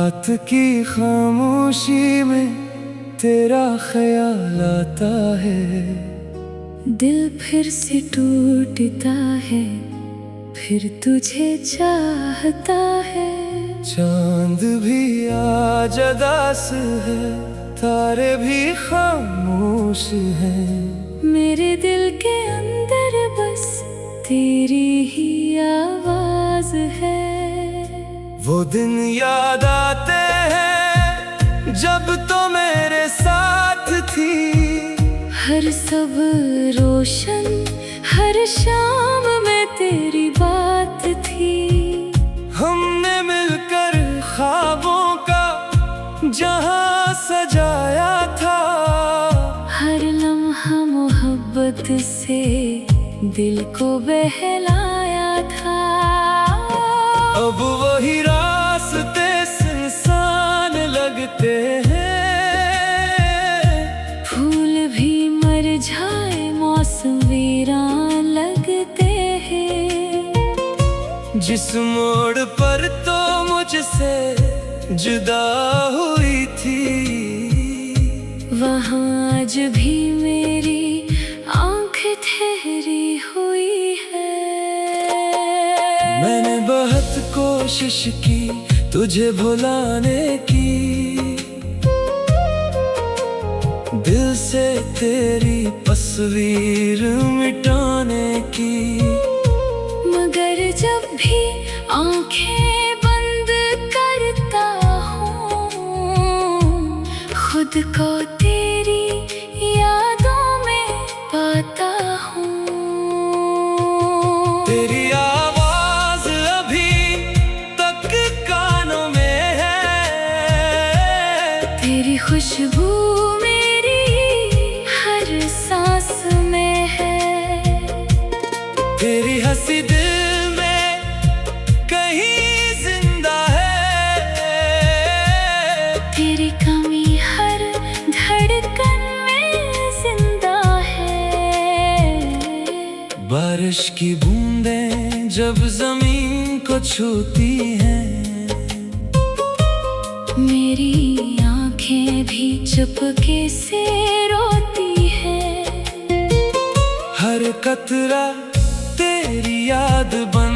रात की खामोशी में तेरा ख्याल आता है, दिल फिर से टूटता है, फिर तुझे चाहता है। चांद भी आज उदास है, तारे भी खामोश हैं। मेरे दिल के अंदर बस तेरी ही आवाज है। वो दिन याद आते हैं जब तो मेरे साथ थी, हर सब रोशन हर शाम में तेरी बात थी। हमने मिलकर ख्वाबों का जहां सजाया था, हर लम्हा मोहब्बत से दिल को बहलाया था। अब वही रास्ते सुनसान लगते हैं, फूल भी मर जाए मौसम वीरान लगते हैं। जिस मोड़ पर तो मुझसे जुदा हुई थी, वहाँ आज भी मेरी आँख ठहरी हुई है। मैंने बहुत कोशिश की तुझे भुलाने की, दिल से तेरी तस्वीर मिटाने की, मगर जब भी आँखें बंद करता हूँ, खुद को तेरी यादों में पाता हूँ। तेरी आवाज अभी तक कानों में है, तेरी खुशबू मेरी हर सांस में है। तेरी हंसी दिल में कहीं जिंदा है, तेरी कमी हर धड़कन में जिंदा है। बारिश की बूंदें जब जमीन को छूती हैं, मेरी आँखें भी चुपके से रोती है। हर कतरा तेरी याद बन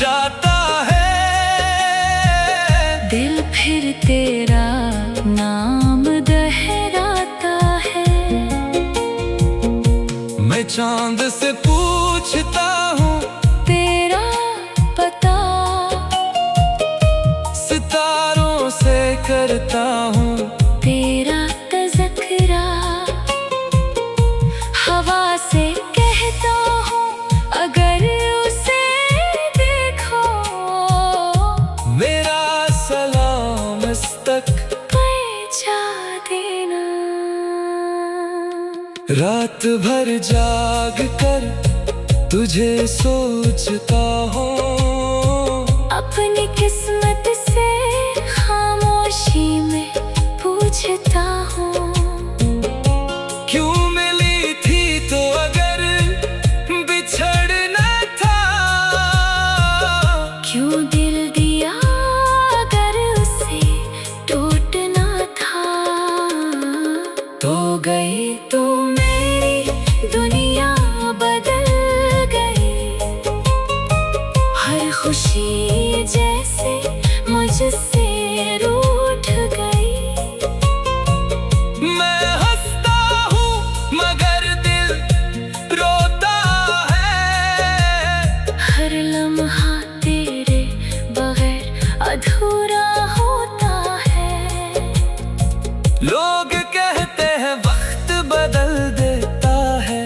जाता है, दिल फिर तेरा नाम दोहराता है। मैं चांद से पूछता हूँ तेरा पता, सितारों से करता हूँ तेरा तज़किरा, हवा से कहता हूँ अगर उसे देखो, मेरा सलाम इस तक पहुँचा देना। रात भर जाग कर तुझे सोचता हूँ, अपनी किस्मत से खामोशी में पूछता हूँ। क्यों मिली थी तो अगर बिछड़ना था, क्यों दिल दिया अगर उसे टूटना था। तो गई तो मेरी दुनिया बदल गई, हर खुशी जैसे मुझसे रूठ गई। मैं हंसता हूँ मगर दिल रोता है, हर लम्हा तेरे बगैर अधूरा होता है। लोग कहते हैं वक्त बदल देता है,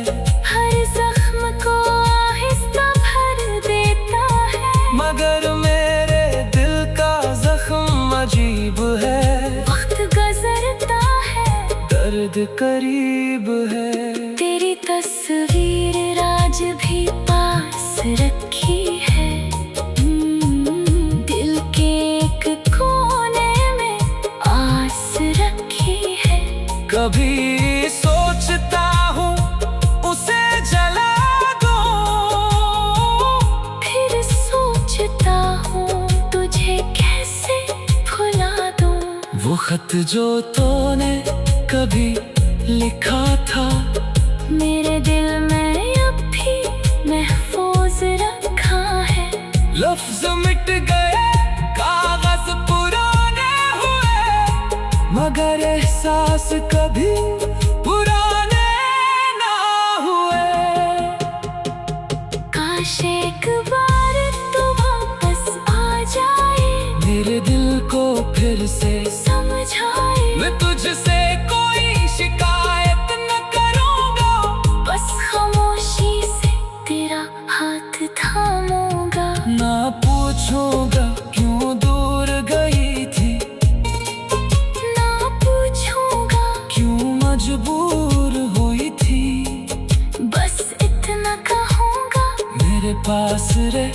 हर जख्म को आहिस्ता भर देता है। मगर मेरे दिल का जख्म अजीब है, वक्त गुजरता है, दर्द करीब है। तेरी तस्वीर आज भी पास रखी है, दिल के एक कोने में आस रखी है। कभी सोचता हूँ उसे जला दूं, फिर सोचता हूँ तुझे कैसे भुला खत जो तूने कभी लिखा था, मेरे दिल में अब भी महफूज रखा है। लफ्ज मिट गए, कागज पुराने हुए, मगर एहसास कभी पुराने ना हुए। काश एक बार तो वापस आ जाए, मेरे दिल को फिर से समझाए। मैं तुझसे कोई शिकायत न करूंगा, बस खामोशी से तेरा हाथ थामूंगा। ना पूछूंगा क्यों दूर गई थी, ना पूछूंगा क्यों मजबूर हुई थी। बस इतना कहूंगा, मेरे पास रे,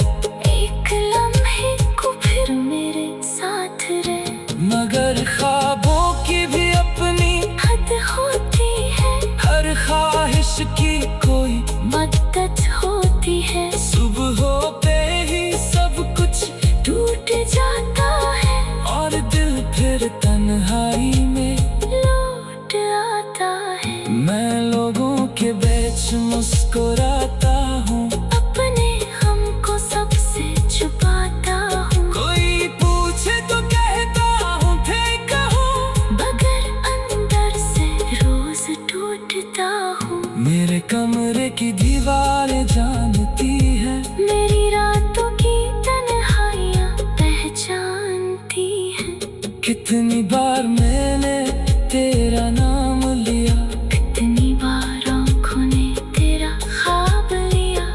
एक लम्हे को फिर मेरे साथ रह। मगर ख्वाबों की भी अपनी हद होती है, हर ख्वाहिश की कोई मदद होती है। सुबह होते ही सब कुछ टूट जाता है और दिल फिर तन्हाई में लौट आता है। मैं लोगों के बीच मुस्कुराता हूँ, अपने हमको सबसे छुपाता हूँ। कोई पूछे तो कहता हूँ थे कहूँ, मगर अंदर से रोज टूटता हूँ। मेरे कमरे की दीवारें जानती है, मेरी रातों की तन्हाइयाँ पहचानती हैं। कितनी बार मैंने तेरा नाम लिया, कितनी बार आँखों ने तेरा ख्वाब लिया।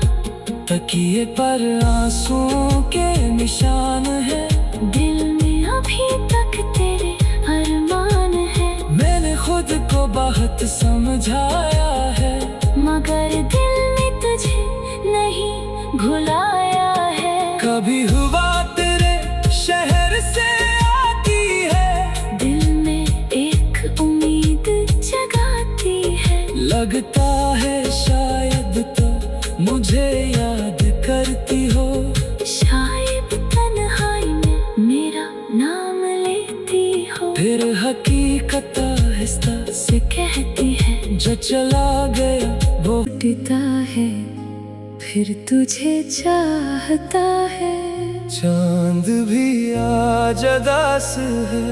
तकिए पर आंसुओं के निशान है, दिल में अभी तक तेरे अरमान है। मैंने खुद को बहुत समझाया है, मगर दिल ने तुझे नहीं भुलाया है। कभी हुआ तेरे शहर से आती है, दिल में एक उम्मीद जगाती है। लगता है शायद तो मुझे याद करती हो। शायद तन्हाई में मेरा नाम लेती हो। फिर हकीकत आहिस्ता से कहती है जो चला गया वो टूटता है, फिर तुझे चाहता है। चांद भी आज उदास है,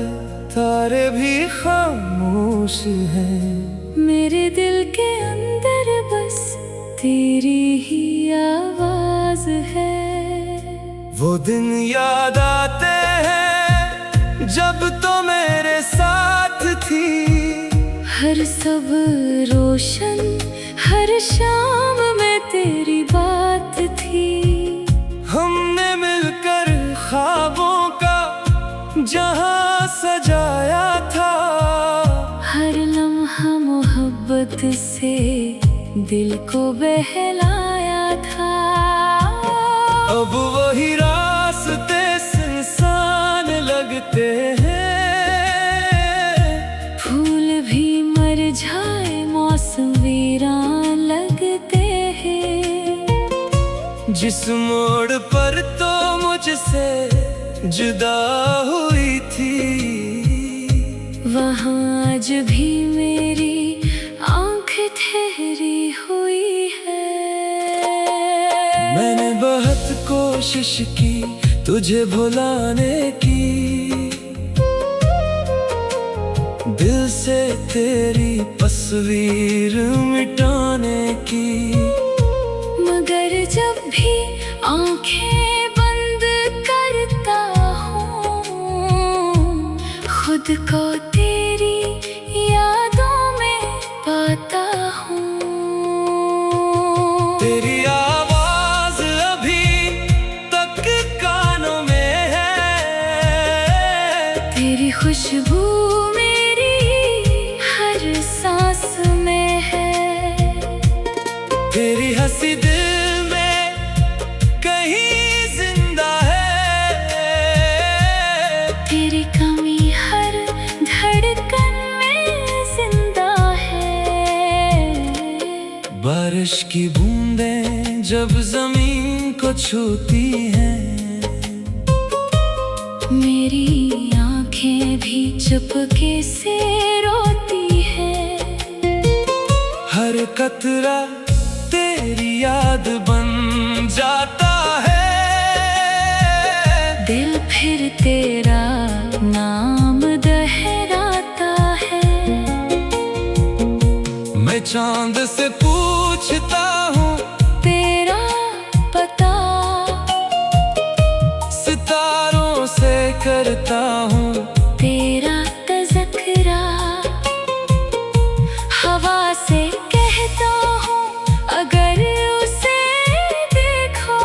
तारे भी खामोश हैं। मेरे दिल के अंदर बस तेरी ही आवाज है। वो दिन याद आते हैं जब तो मेरे साथ थी, हर सब रोशन हर शाम में तेरी बात थी। हमने मिलकर ख्वाबों का जहां सजाया था, हर लम्हा मोहब्बत से दिल को बहलाया था। अब वही रास्ते सुनसान लगते हैं, फूल भी मर जाए मौसम वीरान लगते हैं। जिस मोड़ पर तो मुझसे जुदा हुई थी, वहाँ आज भी मेरी आँख ठहरी हुई है। मैंने बहुत कोशिश की तुझे भुलाने की, दिल से तेरी तस्वीर मिटाने की। मगर जब भी आँखें बंद करता हूँ, खुद को तेरी यादों में पाता हूँ। तेरी आवाज अभी तक कानों में है, तेरी खुशबू मेरी हर सांस में है। तेरी हंसी दिल में कहीं जिंदा है, तेरी कमी हर धड़कन में जिंदा है। बारिश की बूंदें जब जमीन को छूती हैं, मेरी आँखें भी चुपके से रोती है। हर कतरा तेरी याद बन जाता है। दिल फिर तेरा नाम दोहराता है। मैं चांद से पूछता हूँ तेरा पता, सितारों से करता हूँ तेरा तज़किरा। हवा से कहता हूँ अगर उसे देखो,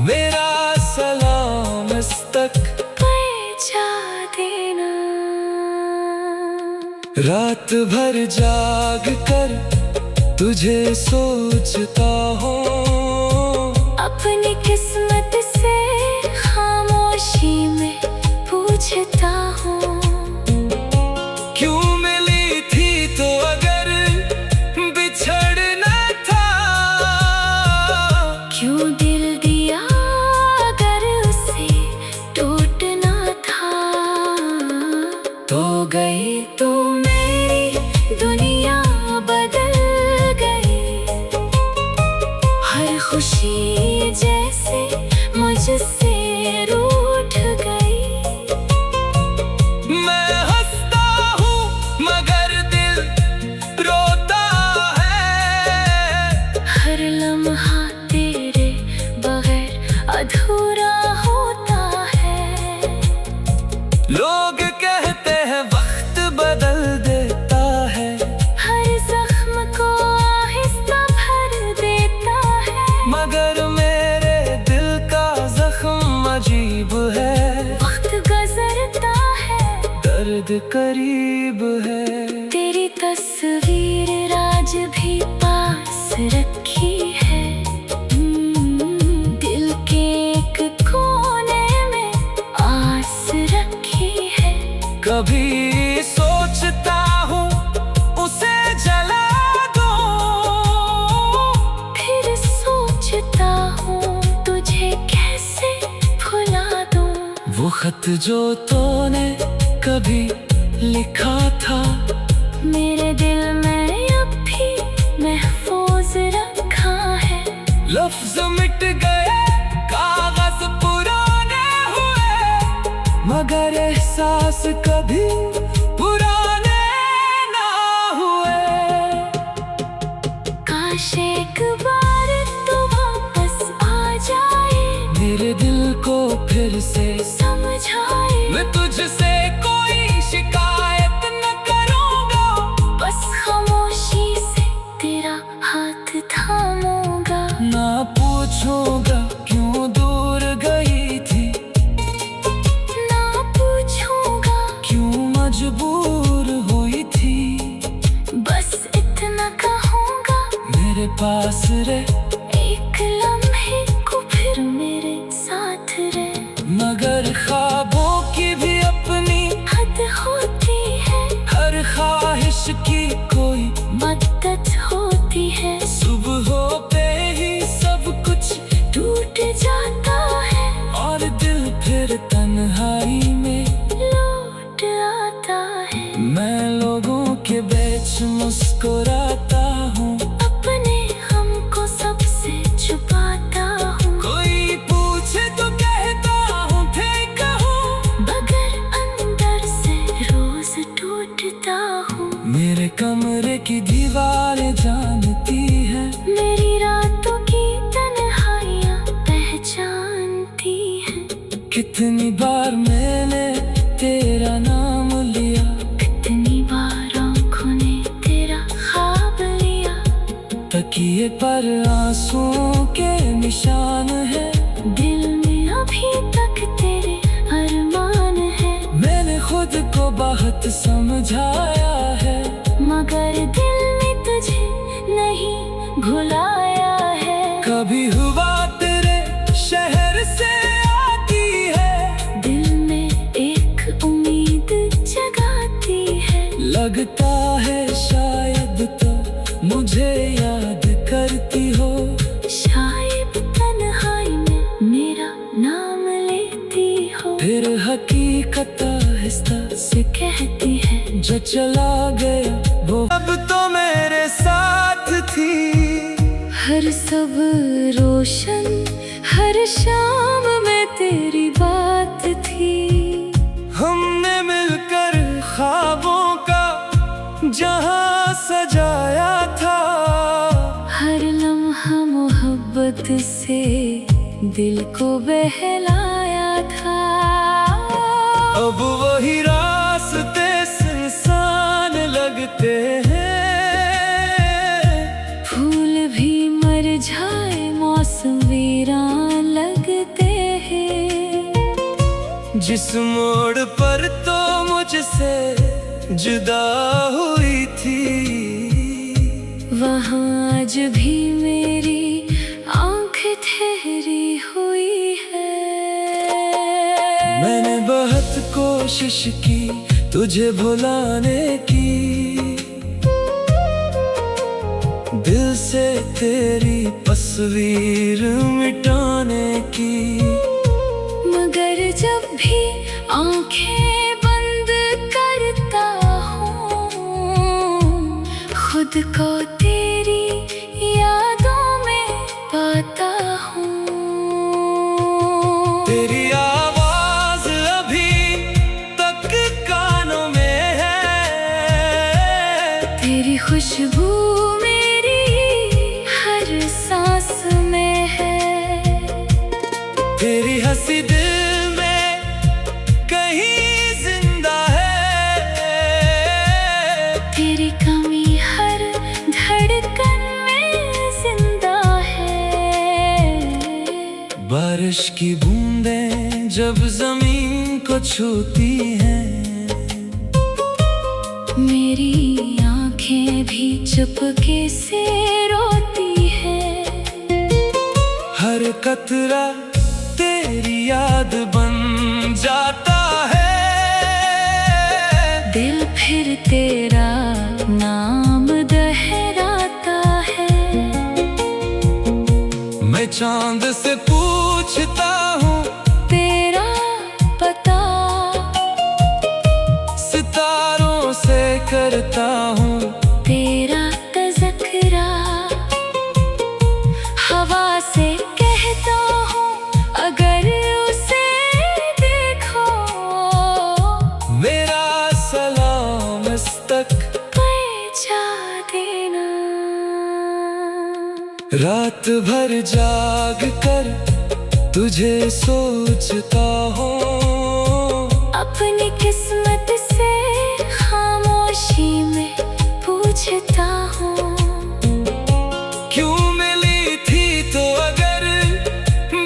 मेरा सलाम इस तक पहुँचा देना। रात भर जाग कर तुझे सोचता हूँ, अपनी किस्मत से खामोशी में पूछता हूँ। क्यों मिली थी तो अगर बिछड़ना था, क्यों दिल दिया अगर उसे टूटना था। तो गई तो मेरी दुनिया बदल गई, हर खुशी जैसे मुझसे रूठ गई। मैं हंसता हूँ मगर दिल रोता है। हर लम्हा तेरे बगैर अधूरा होता है। लोग कहते हैं वक्त बदल देता है, हर जख्म को आहिस्ता भर देता है। मगर मेरे दिल का जख्म अजीब है। वक्त गुजरता है, दर्द करीब है। तेरी तस्वीर आज भी पास रखी है। दिल के एक कोने में आस रखी है। कभी सोचता हूँ उसे जला दूं, फिर सोचता हूँ तुझे कैसे भुला दूं। वो खत जो तूने कभी लिखा था, मेरे दिल में अब भी महफूज रखा है। लफ्ज मिट गए कागज पुराने हुए, मगर एहसास कभी पुराने ना हुए। काश एक बार तू वापस आ जाए, मेरे दिल को फिर से समझाए। मैं तुझसे कोई शिकायत न करूँगा, बस खामोशी से तेरा हाथ थामूंगा। ना पूछूंगा क्यों दूर गई थी, ना पूछूंगा क्यों मजबूर हुई थी। बस इतना कहूंगा मेरे पास रे, एक लम्हे को फिर मेरे साथ रह। मगर ख्वाबों की भी अपनी हद होती है, हर ख्वाहिश की कोई मद्दत होती है। सुबह होते ही सब कुछ टूट जाता है और दिल फिर तन्हाई में लौट आता है। मैं लोगों के बीच मुस्कुराता हूँ, अपने हमको सबसे छुपाता हूँ। कोई पूछे तो कहता हूँ ठीक हूँ, मगर अंदर से रोज टूटता हूँ। मेरे कमरे की दीवारें जानती है, मेरी रातों की तन्हाइयाँ पहचानती हैं। कितनी बार मैंने तेरा नाम लिया, कितनी बार आँखों ने तेरा ख्वाब लिया। तकिए पर आंसुओं के निशान है, दिल में अभी तक तेरे अरमान है। मैंने खुद को बहुत समझाया है, मगर दिल ने तुझे नहीं भुलाया है। कभी हुआ तेरे शहर से आती है, दिल में एक उम्मीद जगाती है। लगता है शायद तो मुझे याद करती हो। शायद तन्हाई में मेरा नाम लेती हो। फिर हकीकत आहिस्ता से कहती है जो चला गया वो अब तो मेरे साथ थी। हर सब रोशन हर शाम में तेरी बात थी। हमने मिलकर ख्वाबों का जहां सजाया था। हर लम्हा मोहब्बत से दिल को बहलाया था। अब वही रास्ते सुनसान लगते हैं। फूल भी मर जाए मौसम वीरान लगते हैं। जिस मोड़ पर तो मुझसे जुदा हुई थी, वहाँ आज भी मेरी आँख ठहरी हुई है। मैंने बहुत कोशिश की तुझे भुलाने की, दिल से तेरी तस्वीर मिटाने की। मगर जब भी आँखें बंद करता हूँ, खुद को तेरी यादों में पाता हूँ। तेरी आवाज अभी तक कानों में है। तेरी खुशबू मेरी हर सांस में है। तेरी हंसी दिल में कहीं जिंदा है। तेरी कमी हर धड़कन में जिंदा है। बारिश की बूंदें जब जमीन को छूती हैं, मेरी आंखें भी चुपके से रोती है। हर कतरा तेरी याद बन जाता है। दिल फिर तेरा नाम दोहराता है। मैं चांद से पूछता हूँ तेरा पता, सितारों से करता हूँ तेरा तज़किरा। हवा से कहता हूँ अगर उसे देखो, मेरा सलाम इस तक पहुँचा देना। रात भर जाग कर तुझे सोचता हूँ। अपनी किस्मत से खामोशी में पूछता हूँ। क्यों मिली थी तो अगर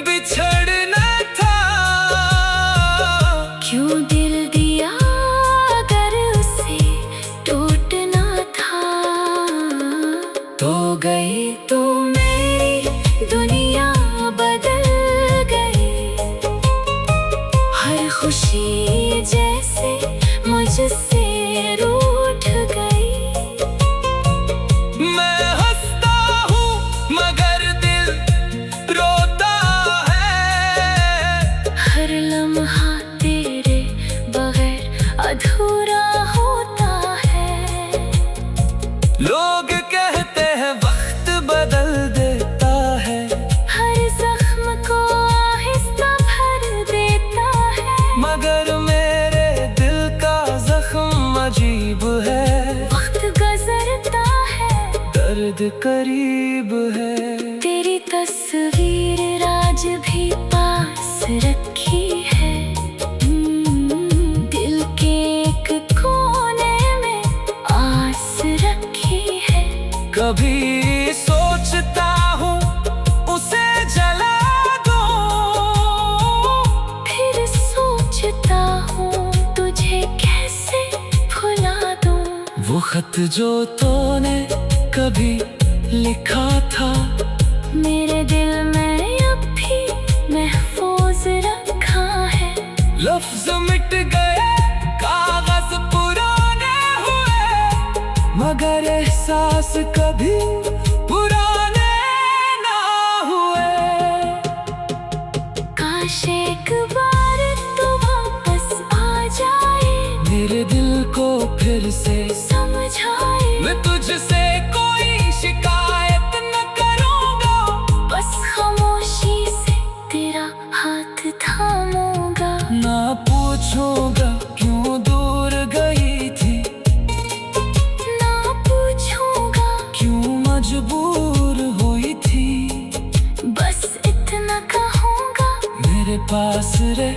बिछड़ना था। क्यों दिल दिया अगर उसे टूटना था। तो गई तो मेरी दुनिया बदल गई। हर खुशी जैसे मुझसे रूठ गई। मैं हंसता हूँ मगर दिल रोता है। हर लम्हा तेरे बगैर अधूरा होता है। लोग कहते हैं वक्त बदल देता है, हर जख्म को आहिस्ता भर देता है। मगर मेरे दिल का जख्म अजीब है। वक्त गुजरता है, दर्द करीब है। तेरी तस्वीर आज भी पास रखी है। दिल के एक कोने में आस रखी है। कभी सोचता हूँ उसे जला दूं, फिर सोचता हूँ तुझे कैसे भुला दूं। वो खत जो तूने कभी लिखा था, मेरे दिल में अब भी महफूज रखा है। लफ्ज मिट गए कागज पुराने हुए, मगर एहसास कभी पुराने ना हुए। काश एक बार तू वापस आ जाए। पूछूंगा क्यों दूर गई थी, ना पूछूंगा क्यों मजबूर हुई थी। बस इतना कहूंगा मेरे पास रे,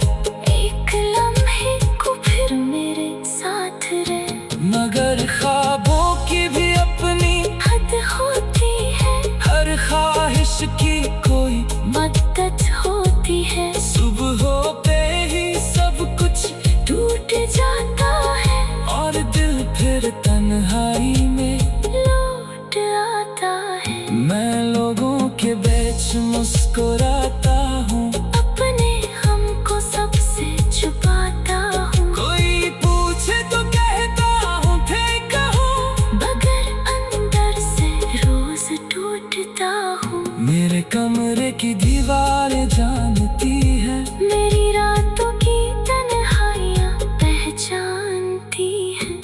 एक लम्हे को फिर मेरे साथ रह। मगर ख्वाबों की भी अपनी हद होती है, हर ख्वाहिश की कोई मदद होती है। सुबह होते ही सब कुछ टूट जाता है और दिल फिर तन्हाई में लौट आता है। मैं लोगों के बीच मुस्कुराता हूँ, अपने हमको सबसे छुपाता हूँ। कोई पूछे तो कहता हूँ थे कहूँ, मगर अंदर से रोज टूटता हूँ। मेरे कमरे की दीवारें जानती है, मेरी रातों की तन्हाइयाँ पहचानती हैं।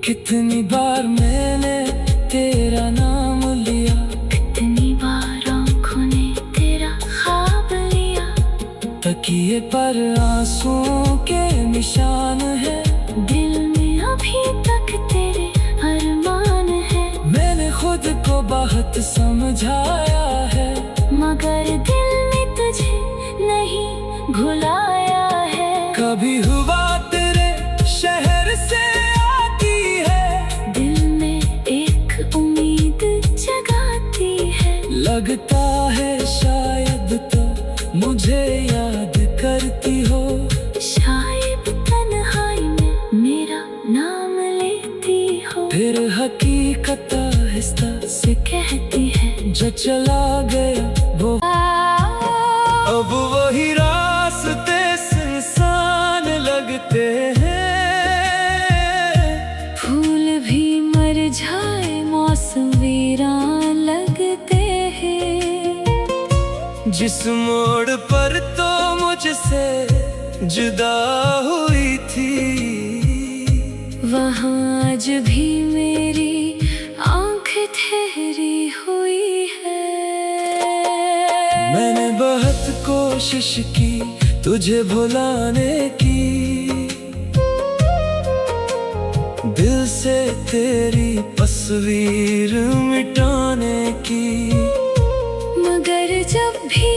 कितनी बार मैंने तेरा नाम लिया, कितनी बार आँखों ने तेरा ख्वाब लिया। तकिए पर आंसुओं के निशान है, दिल में अभी तक तेरे अरमान है। मैंने खुद को बहुत समझाया है, मगर दिल ने तुझे नहीं भुलाया है। कभी हुआ तेरे शहर से आती है, दिल में एक उम्मीद जगाती है। लगता है शायद तो मुझे याद करती हो। शायद तन्हाई में मेरा नाम लेती हो। फिर हकीकत आहिस्ता से कहती है जो चला गया वो, अब वही रास्ते सुनसान लगते हैं। फूल भी मर जाए मौसम वीरान लगते हैं। जिस मोड़ पर तो मुझसे जुदा हुई थी, वहाँ आज भी मेरी आँख ठहरी हुई है। मैंने बहुत कोशिश की तुझे भुलाने की, दिल से तेरी तस्वीर मिटाने की। मगर जब भी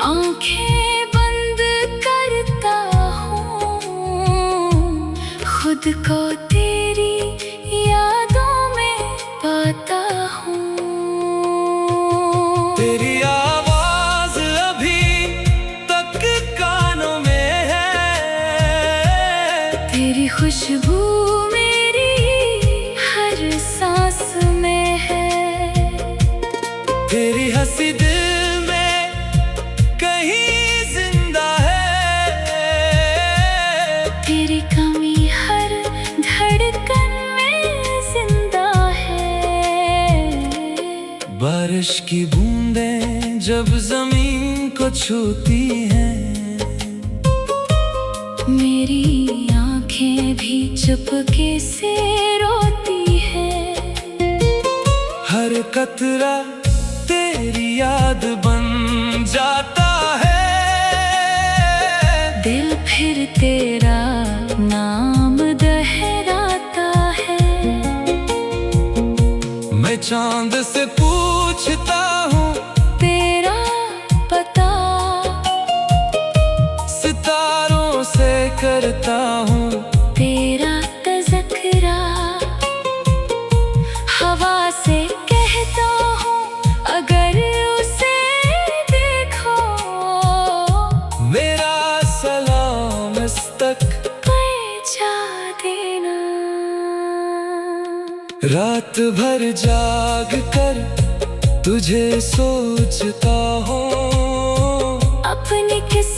आँखें बंद करता हूँ, खुद को तेरी यादों में पाता हूँ। तेरी आवाज अभी तक कानों में है, तेरी खुशबू मेरी हर सांस में है। तेरी हंसी दिल में कहीं जिंदा है, तेरी कमी हर धड़कन में जिंदा है। बारिश की बूंदें जब जमीन को छूती हैं, मेरी आँखें भी चुपके से रोती है। हर कतरा तेरी याद बन जाता है। दिल फिर तेरा नाम दोहराता है। मैं चांद से पूछता हूँ तेरा पता, सितारों से करता हूँ तेरा तज़किरा। हवा से कहता हूँ अगर उसे देखो, मेरा सलाम इस तक पहुँचा देना। रात भर जाग कर तुझे सोचता हूँ, अपनी किस्मत